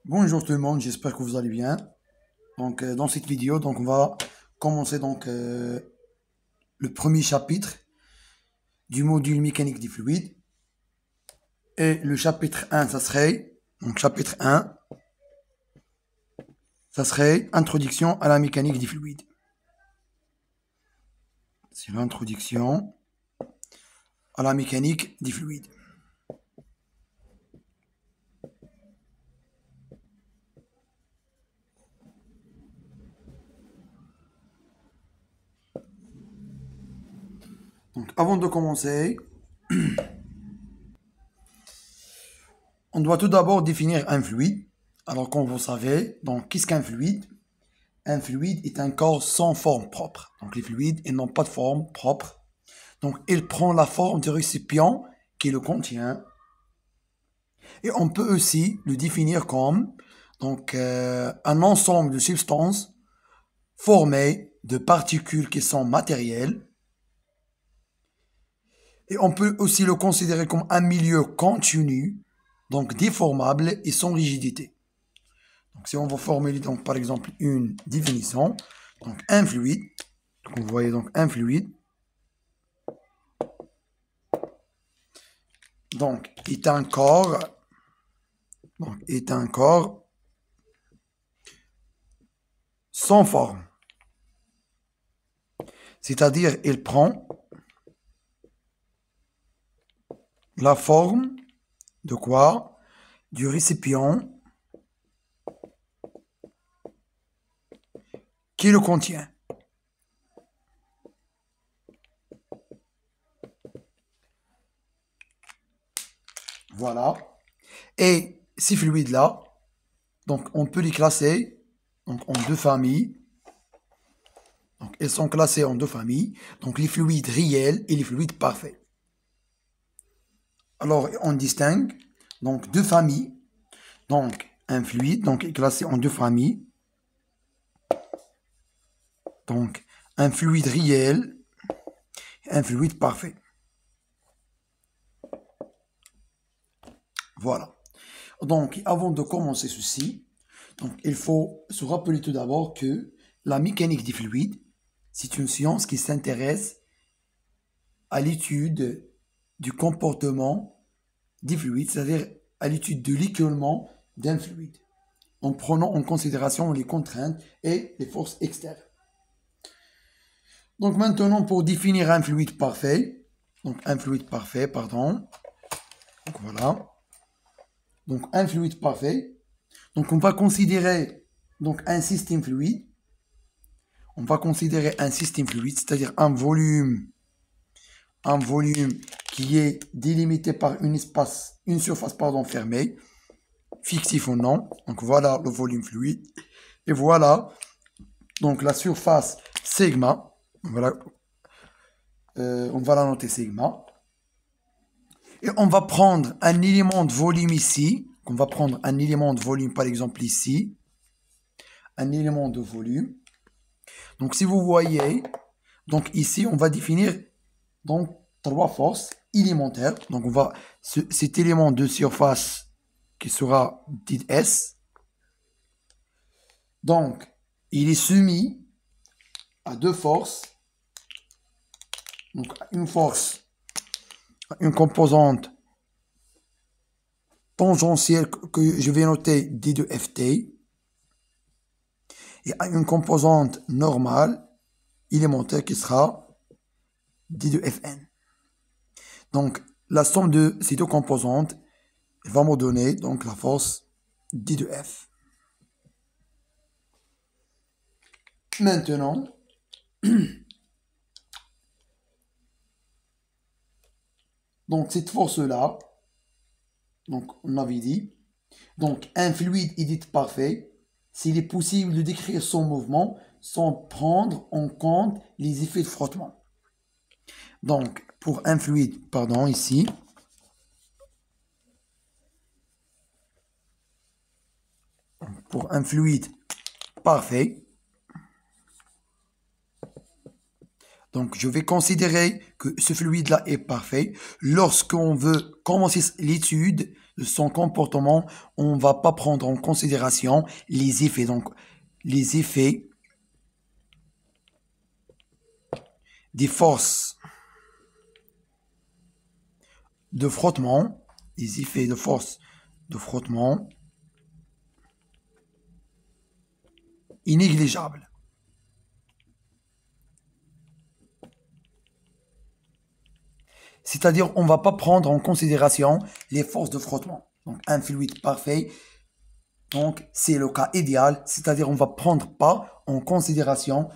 Bonjour tout le monde, j'espère que vous allez bien. Dans cette vidéo, on va commencer le premier chapitre du module mécanique des fluides. Et le chapitre 1, chapitre 1, ça serait Introduction à la mécanique des fluides. C'est l'introduction à la mécanique des fluides. Donc, avant de commencer, on doit tout d'abord définir un fluide. Alors, comme vous savez, donc qu'est-ce qu'un fluide? Un fluide est un corps sans forme propre. Donc, les fluides, ils n'ont pas de forme propre. Donc, il prend la forme du récipient qui le contient. Et on peut aussi le définir comme un ensemble de substances formées de particules qui sont matérielles. Et on peut aussi le considérer comme un milieu continu, donc déformable et sans rigidité. Donc, si on va formuler donc, par exemple une définition, donc un fluide, donc vous voyez donc un fluide, donc est un corps, sans forme. C'est-à-dire, il prend la forme de quoi? Du récipient qui le contient. Voilà. Et ces fluides-là, donc on peut les classer donc, en deux familles. Donc, elles sont classées en deux familles. Donc, les fluides réels et les fluides parfaits. Alors, on distingue donc deux familles. Donc, un fluide donc, est classé en deux familles. Donc, un fluide réel et un fluide parfait. Voilà. Donc, avant de commencer ceci, donc, il faut se rappeler tout d'abord que la mécanique des fluides, c'est une science qui s'intéresse à l'étude du comportement des fluides, c'est-à-dire à l'étude de l'écoulement d'un fluide, en prenant en considération les contraintes et les forces externes. Donc maintenant, pour définir un fluide parfait, donc voilà, donc un fluide parfait, donc on va considérer donc un système fluide, c'est-à-dire un volume qui est délimité par une surface fermée, fictif ou non. Donc voilà le volume fluide. Et voilà donc la surface sigma. Voilà, on va la noter sigma. Et on va prendre un élément de volume ici. On va prendre un élément de volume par exemple ici. Un élément de volume. Donc si vous voyez, donc ici on va définir donc trois forces élémentaires. Donc on va cet élément de surface qui sera dit S. Donc il est soumis à deux forces. Donc une force, une composante tangentielle que je vais noter D de Ft et une composante normale élémentaire qui sera D de Fn. Donc la somme de ces deux composantes va me donner donc la force D de F. Maintenant, donc cette force-là, donc on avait dit, donc un fluide est dit parfait s'il est possible de décrire son mouvement sans prendre en compte les effets de frottement. Donc, pour un fluide, pardon, ici, pour un fluide parfait, Donc, je vais considérer que ce fluide-là est parfait. Lorsqu'on veut commencer l'étude de son comportement, on ne va pas prendre en considération les effets. Donc, les effets des forces de frottement, les effets de force de frottement innégligeables. C'est-à-dire, on ne va pas prendre en considération les forces de frottement. Donc, un fluide parfait, donc c'est le cas idéal. C'est-à-dire, on ne va prendre pas en considération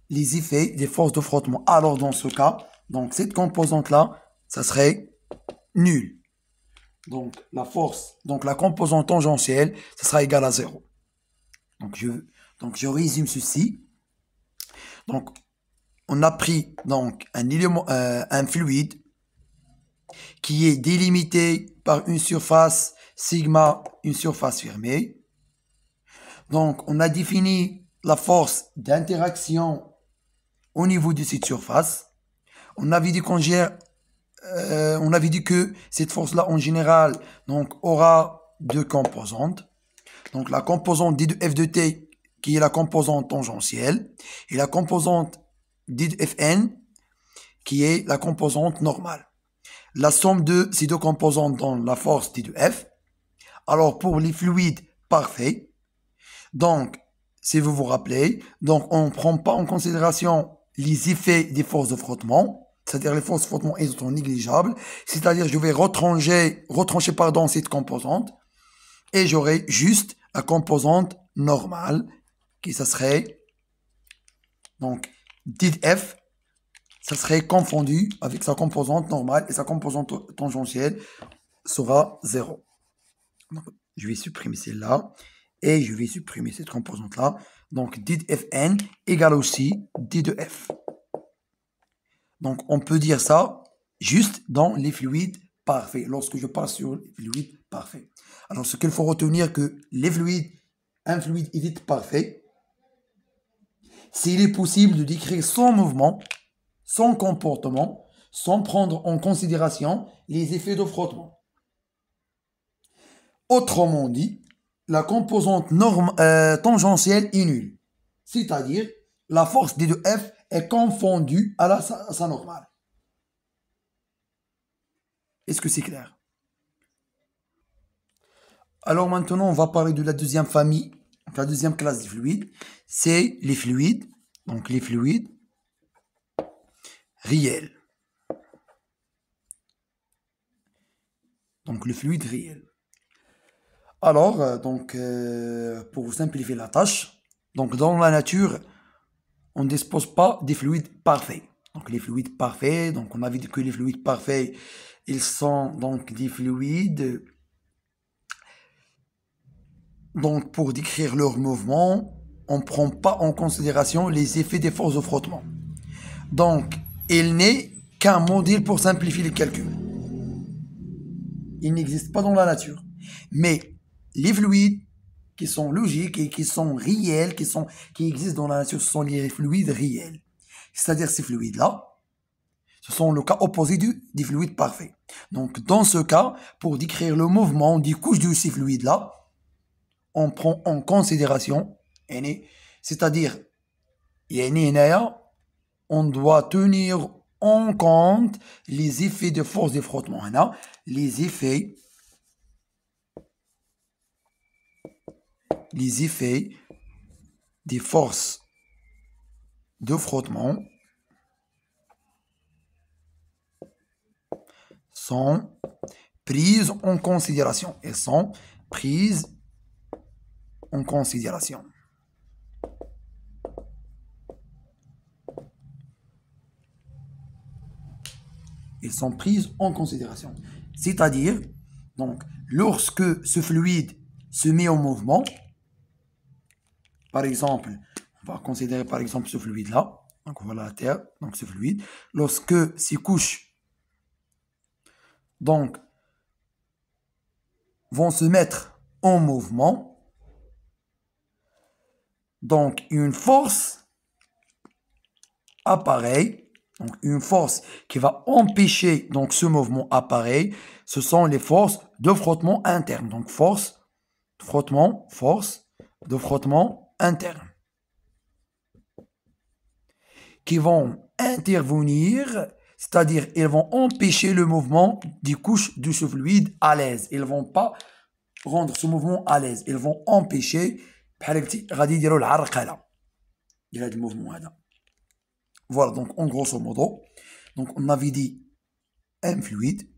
les effets des forces de frottement. Alors, dans ce cas, donc cette composante-là, ça serait nul. Donc, la force, donc la composante tangentielle, ça sera égal à 0. Donc, je résume ceci. Donc, on a pris donc un fluide qui est délimité par une surface sigma, une surface fermée. Donc, on a défini la force d'interaction au niveau de cette surface. On avait dit que cette force-là, en général, donc, aura deux composantes. Donc, la composante d de f de t, qui est la composante tangentielle, et la composante d de fn, qui est la composante normale. La somme de ces deux composantes donne la force d de f. Alors, pour les fluides parfaits, donc, si vous vous rappelez, donc on ne prend pas en considération les effets des forces de frottement, c'est-à-dire les forces de frottement elles sont négligeables, c'est-à-dire je vais retrancher cette composante, et j'aurai juste la composante normale, qui ça serait, donc, d de f, ça serait confondu avec sa composante normale, et sa composante tangentielle sera 0. Donc, je vais supprimer celle-là, et je vais supprimer cette composante-là. Donc, d de fn égale aussi d de f. Donc, on peut dire ça juste dans les fluides parfaits, lorsque je parle sur les fluides parfaits. Alors, ce qu'il faut retenir que un fluide est dit parfait s'il est possible de décrire son mouvement, son comportement, sans prendre en considération les effets de frottement. Autrement dit, la composante tangentielle est nulle. C'est-à-dire, la force d de f est confondue à sa normale. Est-ce que c'est clair? Alors maintenant, on va parler de la deuxième famille, la deuxième classe des fluides. C'est les fluides, donc les fluides réels. Donc le fluide réel. Alors, pour vous simplifier la tâche, donc dans la nature, on ne dispose pas des fluides parfaits. Donc les fluides parfaits, donc on a vu que les fluides parfaits, ils sont donc des fluides. Donc pour décrire leur mouvement, on ne prend pas en considération les effets des forces de frottement. Donc il n'est qu'un modèle pour simplifier les calculs. Il n'existe pas dans la nature. Mais les fluides qui sont logiques et qui sont réels, qui existent dans la nature, ce sont les fluides réels. C'est-à-dire ces fluides-là, ce sont le cas opposé des fluides parfaits. Donc dans ce cas, pour décrire le mouvement des couches de ces fluides-là, on prend en considération, c'est-à-dire, on doit tenir en compte les effets de force de frottement. Les effets des forces de frottement sont prises en considération. Elles sont prises en considération. Elles sont prises en considération. C'est-à-dire, donc, lorsque ce fluide se met en mouvement, par exemple, on va considérer par exemple ce fluide-là, donc voilà la Terre, donc ce fluide, lorsque ces couches donc vont se mettre en mouvement, donc une force apparaît Donc, une force qui va empêcher donc ce mouvement apparaît, ce sont les forces de frottement interne. Donc, force de frottement interne. Qui vont intervenir, c'est-à-dire ils vont empêcher le mouvement des couches de ce fluide à l'aise. Ils ne vont pas rendre ce mouvement à l'aise. Ils vont empêcher غادي يديروا العرقله ديال هذا الموفمون هذا. Voilà, donc en grosso modo, donc on avait dit un fluide,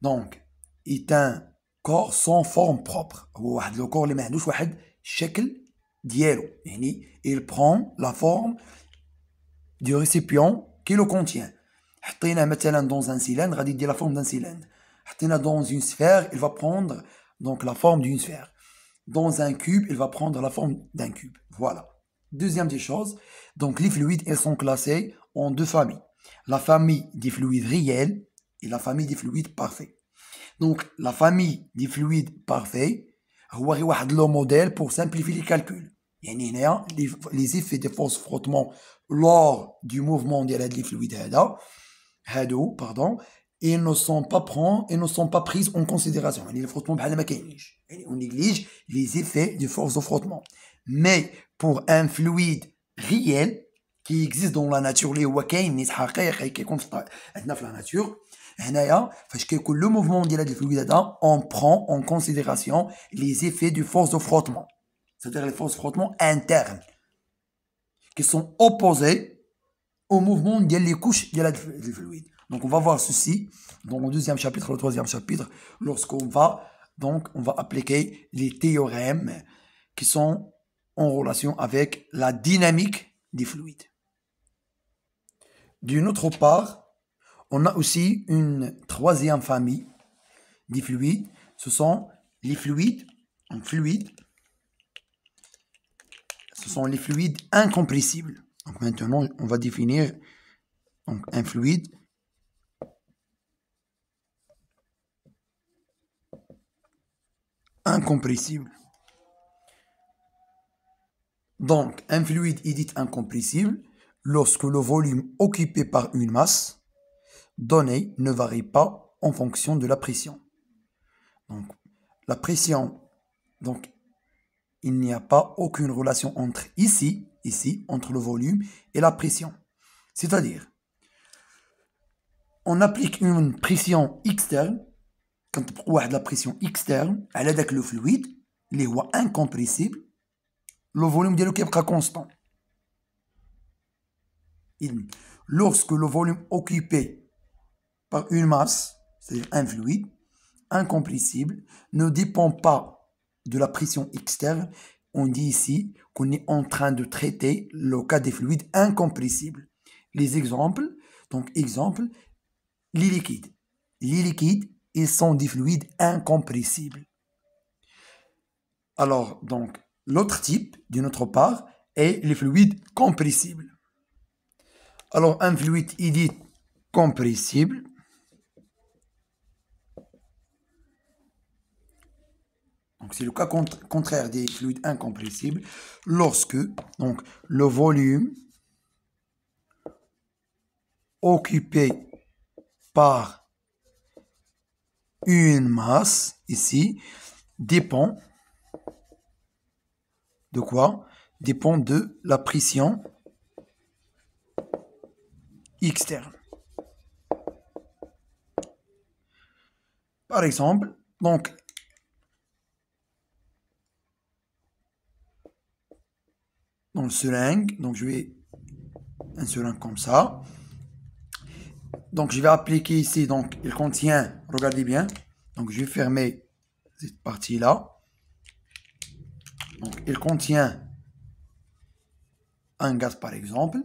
donc est un corps sans forme propre. هو واحد لو كور اللي ما عندوش واحد الشكل ديالو، يعني il prend la forme du récipient qui le contient. حطينا مثلا dans un cylindre, غادي يدير la forme d'un cylindre. حطينا dans une sphère, il va prendre donc la forme d'une sphère. Dans un cube, il va prendre la forme d'un cube. Voilà. Deuxième des choses, donc les fluides, ils sont classés en deux familles. La famille des fluides réels et la famille des fluides parfaits. Donc, la famille des fluides parfaits, هو غير واحد لو modèle pour simplifier les calculs. يعني هنا les effets des forces frottement lors du mouvement ديال هاد les fluides هادو ils ne sont pas pris en considération. يعني le frottement بحال ما كاينينش. يعني on néglige les effets des forces de frottement. Mais pour un fluide réel qui existe dans la nature اللي هو كاين نيت حقيقي كيكون عندنا في la nature, هنايا فاش كيكون le mouvement ديال هاد الفلويد هذا on prend en considération les effets de force de frottement. C'est-à-dire les forces de frottement internes qui sont opposées au mouvement ديال les couches ديال هاد الفلويد. Donc on va voir ceci dans le deuxième chapitre, le troisième chapitre, lorsqu'on va appliquer les théorèmes qui sont en relation avec la dynamique des fluides. D'une autre part, on a aussi une troisième famille des fluides, ce sont les fluides, ce sont les fluides incompressibles. Donc maintenant, on va définir donc, un fluide incompressible. Donc, un fluide est dit incompressible lorsque le volume occupé par une masse donnée ne varie pas en fonction de la pression. Donc, la pression, donc, il n'y a pas aucune relation entre ici, entre le volume et la pression. C'est-à-dire, on applique une pression externe, quand on a de la pression externe, à l'aide le fluide, il est incompressible, le volume ديالو كيبقى constant. Lorsque le volume occupé par une masse, c'est-à-dire un fluide, incompressible, ne dépend pas de la pression externe, on dit ici qu'on est en train de traiter le cas des fluides incompressibles. Les exemples, donc exemple, les liquides. Les liquides, ils sont des fluides incompressibles. Alors, donc, l'autre type, d'une autre part, est les fluides compressibles. Alors, un fluide, il est compressible. Donc, c'est le cas contraire des fluides incompressibles. Lorsque, donc, le volume occupé par une masse, ici, dépend de quoi? Dépend de la pression externe. Par exemple, donc, dans le seringue, donc je vais un seringue comme ça. Donc je vais appliquer ici, donc il contient, regardez bien, donc je vais fermer cette partie là. Donc il contient un gaz par exemple.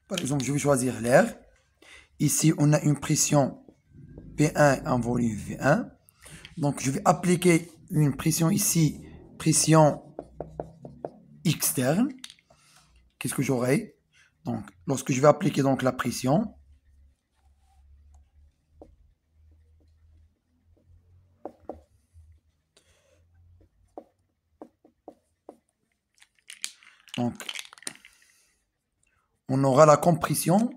Par exemple, je vais choisir l'air. Ici, on a une pression P1 et un volume V1. Donc je vais appliquer une pression ici, pression externe. Qu'est-ce que j'aurai? Donc, lorsque je vais appliquer donc la pression, donc on aura la compression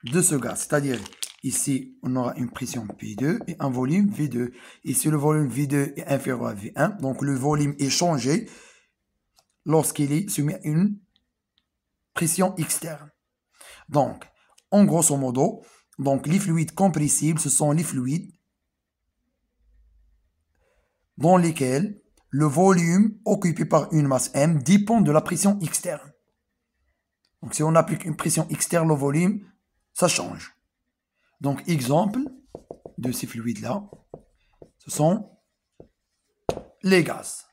de ce gaz. C'est-à-dire, ici, on aura une pression P2 et un volume V2. Ici, le volume V2 est inférieur à V1. Donc, le volume est changé lorsqu'il est soumis à une pression externe. Donc, en grosso modo, donc les fluides compressibles, ce sont les fluides dans lesquels le volume occupé par une masse M dépend de la pression externe. Donc, si on applique une pression externe au volume, ça change. Donc, exemple de ces fluides-là, ce sont les gaz.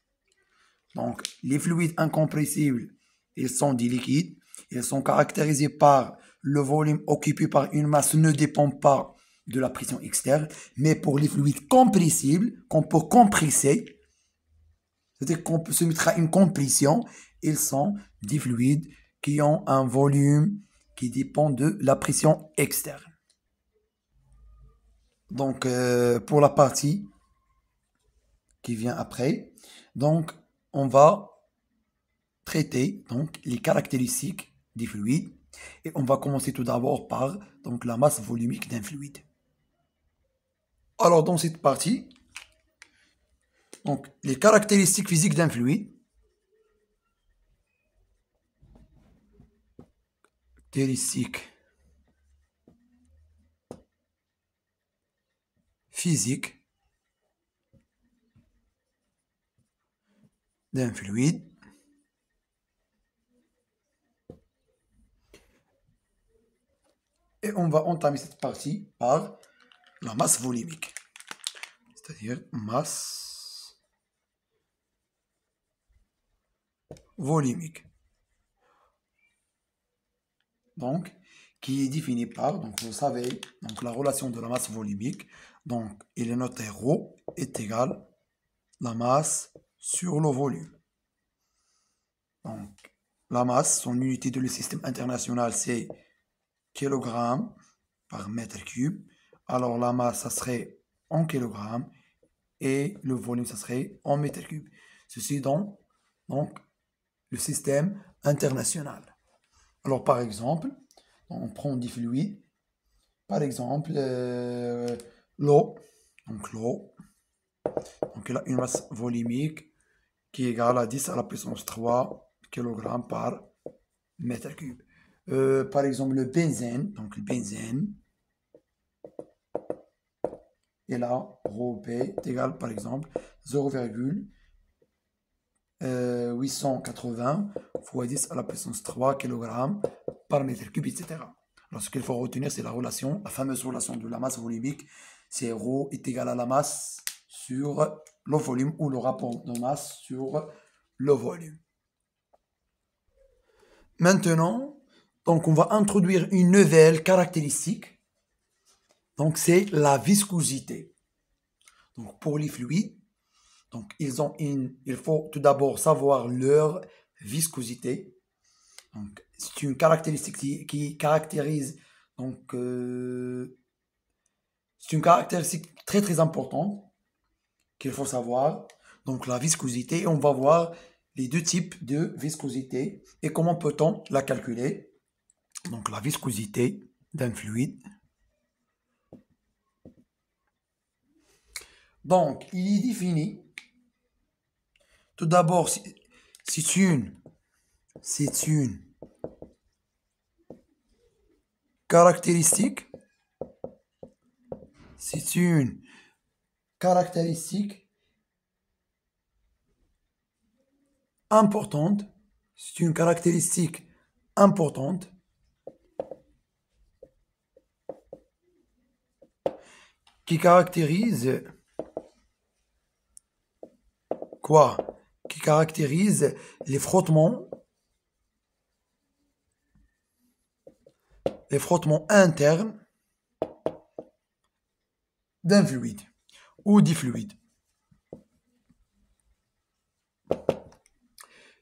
Donc, les fluides incompressibles, ils sont des liquides. Ils sont caractérisés par le volume occupé par une masse ne dépend pas de la pression externe. Mais pour les fluides compressibles, qu'on peut compresser, c'est-à-dire qu'on peut se mettre à une compression, ils sont des fluides qui ont un volume qui dépend de la pression externe. Donc, pour la partie qui vient après, donc, on va traiter donc, les caractéristiques des fluides. Et on va commencer tout d'abord par donc, la masse volumique d'un fluide. Alors, dans cette partie, donc, les caractéristiques physiques d'un fluide. Caractéristiques physiques d'un fluide. Et on va entamer cette partie par la masse volumique. C'est-à-dire masse volumique. Donc, qui est définie par, donc vous savez, donc la relation de la masse volumique. Donc, il est noté ρ est égal la masse sur le volume. Donc, la masse, son unité de le système international, c'est kg par mètre cube. Alors, la masse, ça serait en kg et le volume, ça serait en mètre cube. Ceci dans donc, le système international. Alors, par exemple, on prend des fluides. Par exemple, l'eau. Donc, l'eau. Donc, elle a une masse volumique qui est égale à 10 à la puissance 3 kg par mètre cube. Par exemple, le benzène. Donc, le benzène. Et là, ρB est égal, par exemple, 0,880 fois 10 à la puissance 3 kg par mètre cube, etc. Alors, ce qu'il faut retenir, c'est la relation, la fameuse relation de la masse volumique. C'est ρ est égal à la masse sur le volume ou le rapport de masse sur le volume. Maintenant, donc on va introduire une nouvelle caractéristique. Donc, c'est la viscosité. Donc, pour les fluides, donc, il faut tout d'abord savoir leur viscosité. Donc, c'est une caractéristique qui caractérise, donc, c'est une caractéristique très très importante qu'il faut savoir. Donc, la viscosité, on va voir les deux types de viscosité et comment peut-on la calculer. Donc, la viscosité d'un fluide. Donc, il est défini. Tout d'abord, c'est une caractéristique. C'est une caractéristique importante. C'est une caractéristique importante qui caractérise quoi? Qui caractérise les frottements internes d'un fluide ou des fluides.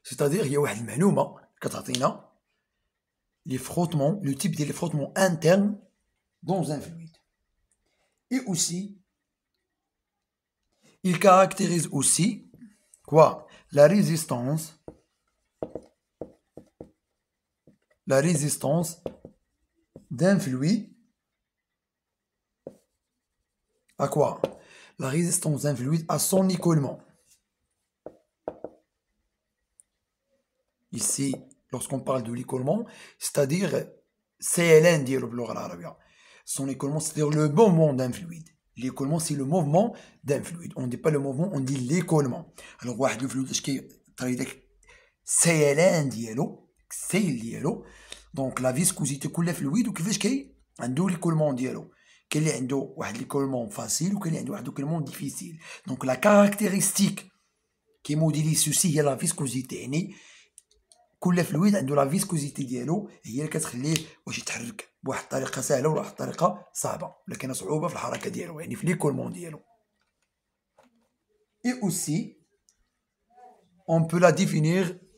C'est-à-dire, il y a واحد المعلومة كتعطينا les frottements, le type des frottements internes dans un fluide. Et aussi, il caractérise aussi quoi? La résistance la résistance d'un fluide à quoi? La résistance d'un fluide à son écoulement. Ici, lorsqu'on parle de l'écoulement, c'est-à-dire CLN ديالو باللغة العربية. Son écoulement, c'est-à-dire le mouvement d'un fluide. L'écoulement, c'est le mouvement d'un fluide. On ne dit pas le mouvement, on dit l'écoulement. Alors, واحد الفلويد اش كيطري داك CLN ديالو، السيل ديالو. دونك لا فيسكوزيتي كل فلويد وكيفاش عنده ليكولمون ديالو. كاين اللي عنده واحد ليكولمون فاسيل وكاين اللي عنده واحد ليكولمون ديفيسيل. دونك لا كاركتيرستيك كي موديلي سوسي هي لا فيسكوزيتي، يعني كل فلويد عنده لا فيسكوزيتي ديالو هي اللي كتخليه واش يتحرك بواحد الطريقه سهله ولا واحد الطريقه صعبه، ولا كاينه صعوبه في الحركه ديالو، يعني في ليكولمون ديالو. Et aussi, on peut la définir